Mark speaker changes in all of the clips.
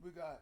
Speaker 1: We got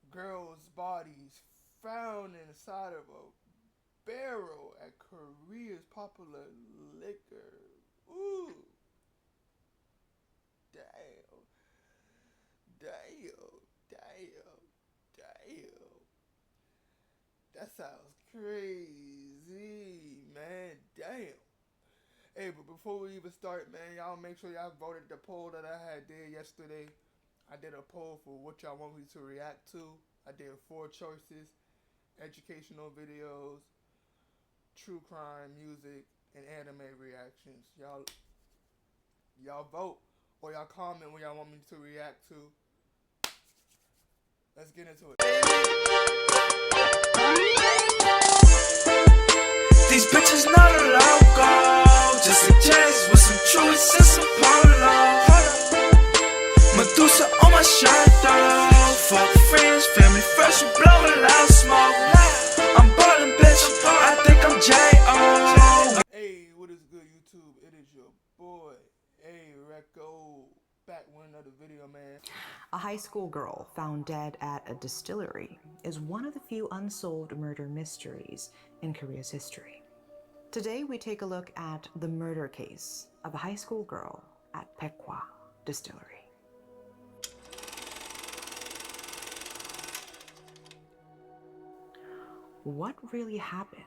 Speaker 1: girls' bodies found inside of a barrel at Korea's popular liquor. Ooh, damn, damn, damn, damn. That sounds crazy, man. Damn. Hey, but before we even start, man, y'all make sure y'all voted the poll that I had did yesterday. I did a poll for what y'all want me to react to. I did four choices: educational videos, true crime, music, and anime reactions. Y'all vote or y'all comment what y'all want me to react to. Let's get into it.
Speaker 2: These bitches not allowed go. Just a jazz with some truths and some polo. Medusa on my shadow. Fuck friends, family first, we blow a loud smoke. I'm ballin', bitch, I think I'm J.O.
Speaker 1: Hey, what is good, YouTube? It is your boy, A Recco, back with another video, man.
Speaker 3: A high school girl found dead at a distillery is one of the few unsolved murder mysteries in Korea's history. Today, we take a look at the murder case of a high school girl at Baekwha Distillery. What really happened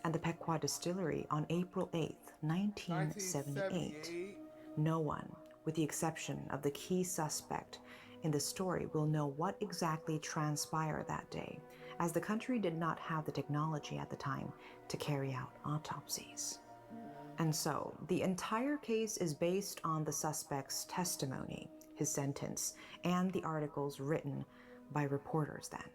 Speaker 3: at the Baekwha Distillery on April 8, 1978?
Speaker 1: 1978.
Speaker 3: No one, with the exception of the key suspect in the story, will know what exactly transpired that day, as the country did not have the technology at the time to carry out autopsies. And so, the entire case is based on the suspect's testimony, his sentence, and the articles written by reporters then.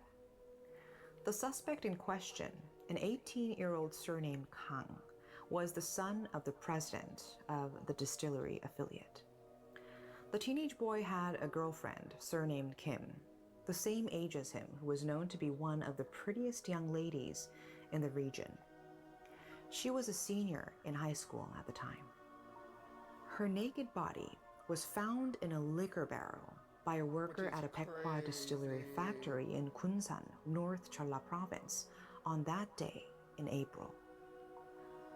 Speaker 3: The suspect in question, an 18-year-old surnamed Kang, was the son of the president of the distillery affiliate. The teenage boy had a girlfriend surnamed Kim, the same age as him, who was known to be one of the prettiest young ladies in the region. She was a senior in high school at the time. Her naked body was found in a liquor barrel by a worker at a Baekwha distillery factory in Kunsan, North Jeolla province, on that day in April.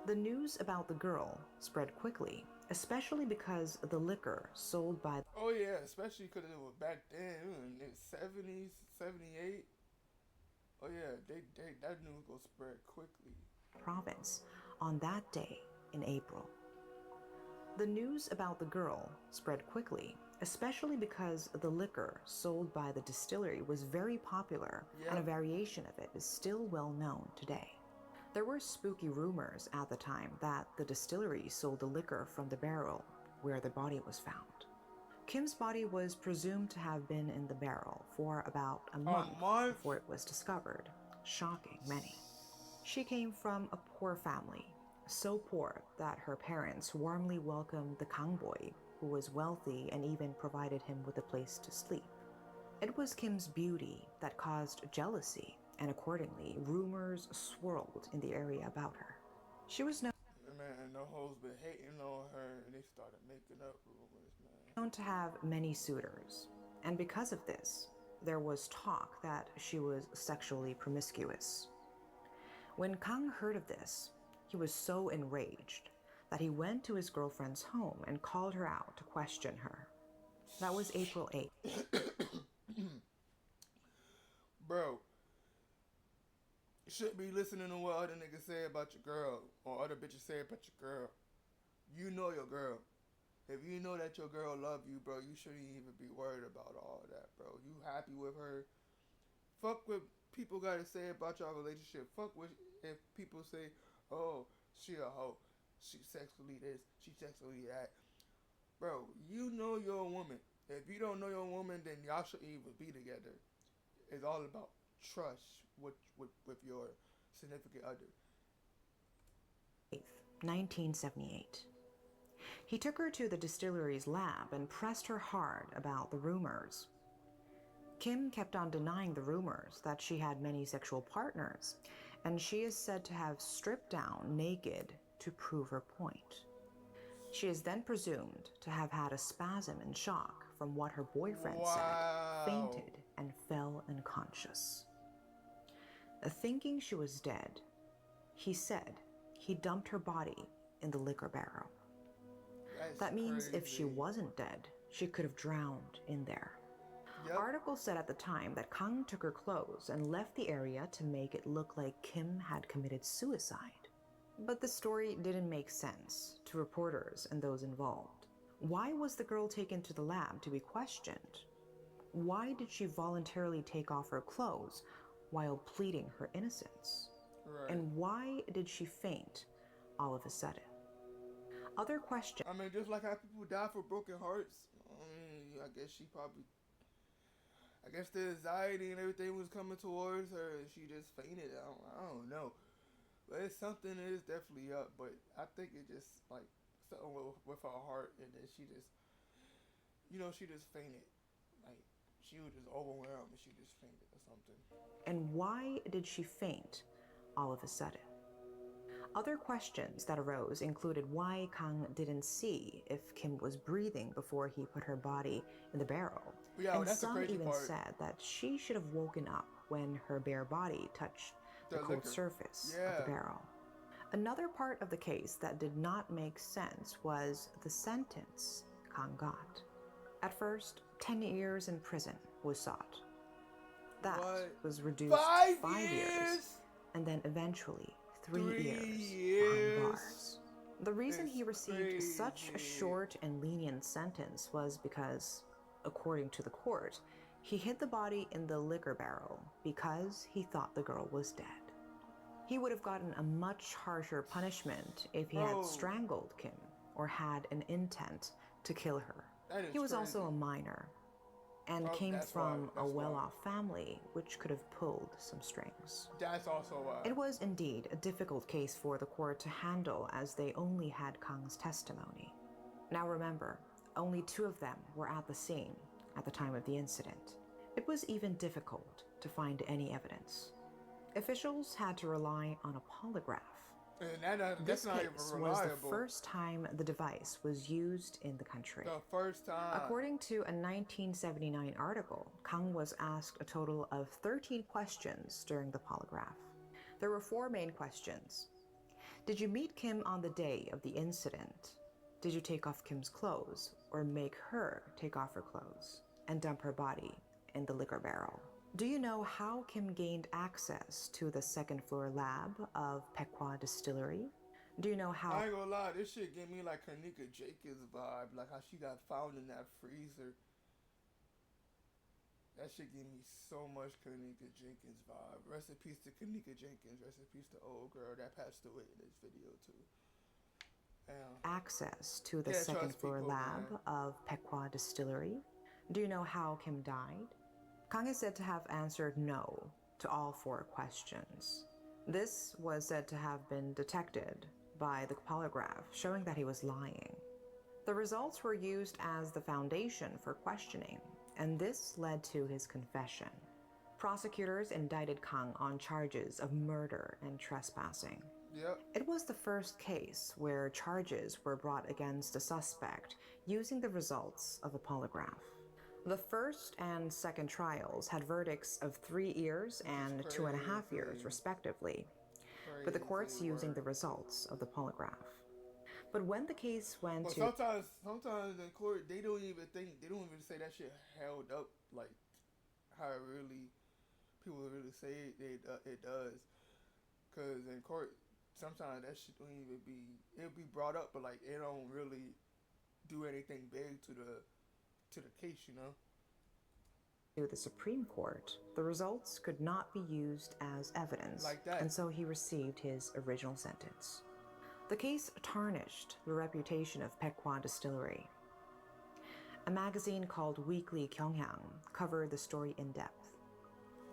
Speaker 3: The news about the girl spread quickly, especially because the liquor sold by
Speaker 1: Oh yeah, especially because it was back then, in the 70s, 78. Oh yeah, that news go spread quickly.
Speaker 3: province on that day in April. The news about the girl spread quickly, especially because the liquor sold by the distillery was very popular, and a variation of it is still well known today. There were spooky rumors at the time that the distillery sold the liquor from the barrel where the body was found. Kim's body was presumed to have been in the barrel for about a month before it was discovered, shocking many. She came from a poor family, so poor that her parents warmly welcomed the Kang boy, who was wealthy and even provided him with a place to sleep. It was Kim's beauty that caused jealousy, and accordingly, rumors swirled in the area about her. She was known
Speaker 1: Man, the hoes been hating on her and they started making up rumors,
Speaker 3: to have many suitors, and because of this, there was talk that she was sexually promiscuous. When Kang heard of this, he was so enraged that he went to his girlfriend's home and called her out to question her. That was April 8th.
Speaker 1: Bro, you shouldn't be listening to what other niggas say about your girl or other bitches say about your girl. You know your girl. If you know that your girl love you, bro, you shouldn't even be worried about all that, bro. You happy with her. Fuck what people gotta say about your relationship. Fuck what if people say, oh, she a hoe. She sexually this, she sexually that. Bro, you know your woman. If you don't know your woman, then y'all shouldn't even be together. It's all about trust with your significant other.
Speaker 3: 1978. He took her to the distillery's lab and pressed her hard about the rumors. Kim kept on denying the rumors that she had many sexual partners, and she is said to have stripped down naked to prove her point. She is then presumed to have had a spasm in shock from what her boyfriend said, fainted, and fell unconscious. Thinking she was dead, he said he dumped her body in the liquor barrel.
Speaker 1: That's
Speaker 3: That means if she
Speaker 1: crazy.
Speaker 3: wasn't dead, she could have drowned in there.
Speaker 1: Yep.
Speaker 3: Articles said at the time that Kang took her clothes and left the area to make it look like Kim had committed suicide. But the story didn't make sense to reporters and those involved. Why was the girl taken to the lab to be questioned? Why did she voluntarily take off her clothes while pleading her innocence?
Speaker 1: Right.
Speaker 3: And why did she faint all of a sudden? Other questions.
Speaker 1: I mean, just like how people die for broken hearts. I mean, I guess she probably. I guess the anxiety and everything was coming towards her, and she just fainted. I don't know, but it's something that is definitely up. But I think it just like something with her heart, and then she just, she just fainted. Like she was just overwhelmed, and she just fainted or something.
Speaker 3: And why did she faint all of a sudden? Other questions that arose included why Kang didn't see if Kim was breathing before he put her body in the barrel.
Speaker 1: Yeah,
Speaker 3: And
Speaker 1: that's the
Speaker 3: some
Speaker 1: crazy
Speaker 3: even
Speaker 1: part.
Speaker 3: said that she should have woken up when her bare body touched the cold
Speaker 1: liquor.
Speaker 3: surface of
Speaker 1: Yeah.
Speaker 3: the barrel. Another part of the case that did not make sense was the sentence Kang got. At first, 10 years in prison was sought. That
Speaker 1: What?
Speaker 3: was reduced to 5 years, and then eventually 3 years behind bars. The reason he received such a
Speaker 1: crazy.
Speaker 3: short and lenient sentence was because, according to the court, he hid the body in the liquor barrel because he thought the girl was dead. He would have gotten a much harsher punishment if he
Speaker 1: Bro.
Speaker 3: had strangled Kim or had an intent to kill her.
Speaker 1: That is
Speaker 3: He was also a
Speaker 1: crazy.
Speaker 3: minor and
Speaker 1: Oh,
Speaker 3: came
Speaker 1: that's
Speaker 3: from
Speaker 1: why.
Speaker 3: a
Speaker 1: That's why.
Speaker 3: well-off family, which could have pulled some strings.
Speaker 1: That's also why.
Speaker 3: It was indeed a difficult case for the court to handle as they only had Kang's testimony. Now remember, only 2 of them were at the scene at the time of the incident. It was even difficult to find any evidence. Officials had to rely on a polygraph.
Speaker 1: And that's
Speaker 3: This
Speaker 1: not even
Speaker 3: case was
Speaker 1: reliable.
Speaker 3: the first time the device was used in the country.
Speaker 1: The first time.
Speaker 3: According to a 1979 article, Kang was asked a total of 13 questions during the polygraph. There were 4 main questions. Did you meet Kim on the day of the incident? Did you take off Kim's clothes or make her take off her clothes and dump her body in the liquor barrel? Do you know how Kim gained access to the second-floor lab of Pequot Distillery? Do you know how...
Speaker 1: I ain't gonna lie, this shit gave me like Kanika Jenkins vibe, like how she got found in that freezer. That shit gave me so much Kanika Jenkins vibe. Rest in peace to Kanika Jenkins. Rest in peace to old girl that passed away in this video too.
Speaker 3: access to the
Speaker 1: Yeah, trust
Speaker 3: second-floor
Speaker 1: people,
Speaker 3: lab
Speaker 1: man.
Speaker 3: of Pequot Distillery? Do you know how Kim died? Kang is said to have answered no to all 4 questions. This was said to have been detected by the polygraph, showing that he was lying. The results were used as the foundation for questioning, and this led to his confession. Prosecutors indicted Kang on charges of murder and trespassing.
Speaker 1: Yep.
Speaker 3: It was the first case where charges were brought against a suspect using the results of a polygraph. The first and second trials had verdicts of 3 years and 2.5 years,
Speaker 1: crazy.
Speaker 3: respectively, with the courts
Speaker 1: Crazy
Speaker 3: using the
Speaker 1: work.
Speaker 3: results of the polygraph. But when the case went
Speaker 1: But
Speaker 3: to
Speaker 1: sometimes in court they don't even say that shit held up like how it really people really say it does. Cause in court sometimes that shit don't even it'll be brought up, but like it don't really do anything big to the case, you know.
Speaker 3: the Supreme Court, the results could not be used as evidence,
Speaker 1: Like that.
Speaker 3: and so he received his original sentence. The case tarnished the reputation of Pequot Distillery. A magazine called Weekly Gyeonghang covered the story in depth.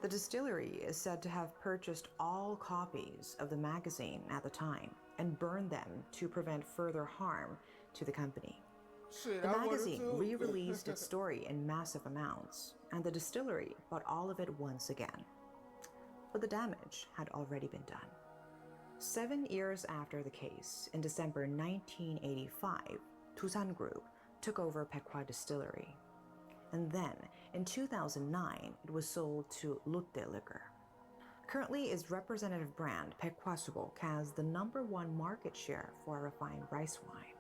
Speaker 3: The distillery is said to have purchased all copies of the magazine at the time and burned them to prevent further harm to the company.
Speaker 1: Shit,
Speaker 3: The
Speaker 1: I would've
Speaker 3: magazine
Speaker 1: too.
Speaker 3: re-released its story in massive amounts, and the distillery bought all of it once again. But the damage had already been done. 7 years after the case, in December 1985, Tusan Group took over Pequot Distillery. And then, In 2009, it was sold to Lutte Liquor. Currently, its representative brand, Pequasubo, has the #1 market share for refined rice wine.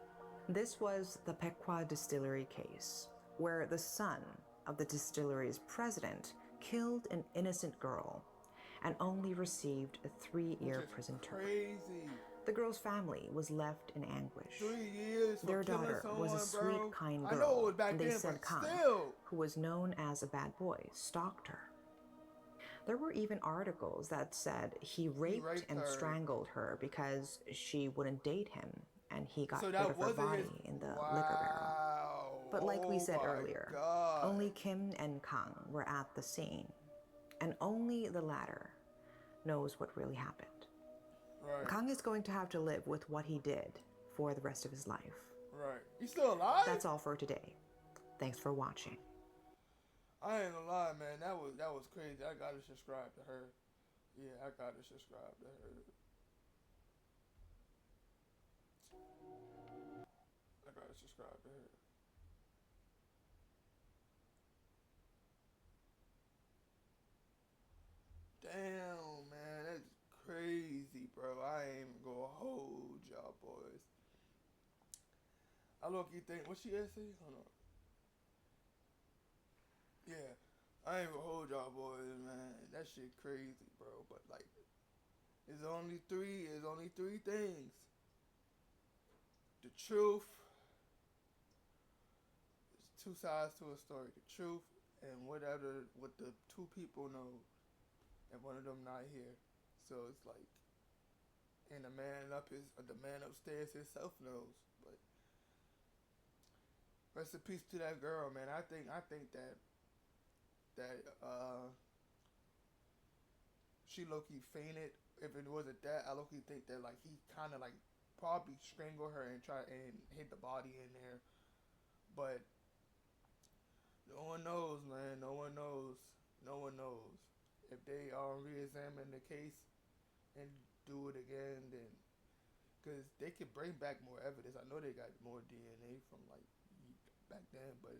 Speaker 3: This was the Pequa distillery case, where the son of the distillery's president killed an innocent girl and only received a 3-year prison term.
Speaker 1: Crazy.
Speaker 3: The girl's family was left in anguish.
Speaker 1: 3 years for
Speaker 3: Their
Speaker 1: killing
Speaker 3: daughter
Speaker 1: someone,
Speaker 3: was a sweet,
Speaker 1: bro.
Speaker 3: kind
Speaker 1: I know it
Speaker 3: girl,
Speaker 1: was back
Speaker 3: and they
Speaker 1: then,
Speaker 3: said
Speaker 1: but
Speaker 3: Kang,
Speaker 1: still.
Speaker 3: who was known as a bad boy, stalked her. There were even articles that said he raped and
Speaker 1: her.
Speaker 3: strangled her because she wouldn't date him, and he got
Speaker 1: So
Speaker 3: rid
Speaker 1: that
Speaker 3: of her
Speaker 1: wasn't
Speaker 3: body
Speaker 1: his.
Speaker 3: in the
Speaker 1: Wow.
Speaker 3: liquor barrel. But like we said
Speaker 1: my
Speaker 3: earlier,
Speaker 1: God.
Speaker 3: only Kim and Kang were at the scene, and only the latter knows what really happened.
Speaker 1: Right.
Speaker 3: Kang is going to have to live with what he did for the rest of his life.
Speaker 1: Right. You still alive?
Speaker 3: That's all for today. Thanks for watching.
Speaker 1: I ain't gonna lie, man. That was crazy. I gotta subscribe to her. Yeah, I gotta subscribe to her. I gotta subscribe to her. Damn, man, that's crazy, bro. I ain't even gonna hold y'all boys. I look, you think, what's she say? Hold on. Yeah, I ain't gonna hold y'all boys, man. That shit crazy, bro. But like, it's only three things. The truth. There's two sides to a story. The truth and what the two people know, and one of them not here. So it's like, and the man upstairs himself knows. But rest in peace to that girl, man. I think that she low-key fainted. If it wasn't that, I low-key think that like he kind of like probably strangled her and hid the body in there. But no one knows, man. No one knows. If they re-examine the case and do it again, then because they could bring back more evidence. I know they got more DNA from like back then, but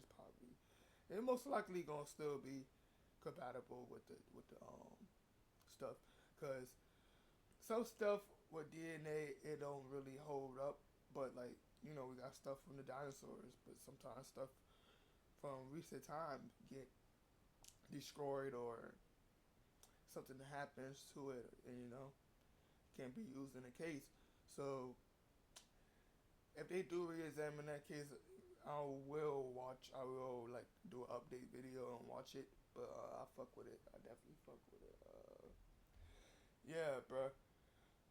Speaker 1: they're most likely gonna still be compatible with the stuff, because some stuff with DNA it don't really hold up, but like we got stuff from the dinosaurs, but sometimes stuff from recent time get destroyed or something happens to it, and can't be used in a case. So if they do re-examine that case, I will like do an update video and watch it. But I fuck with it. I definitely fuck with it. Yeah, bro.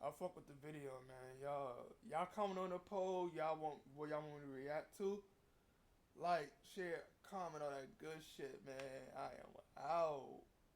Speaker 1: I fuck with the video, man. Y'all comment on the poll. Y'all want what y'all want me to react to? Like, share, comment on that good shit, man. I am out.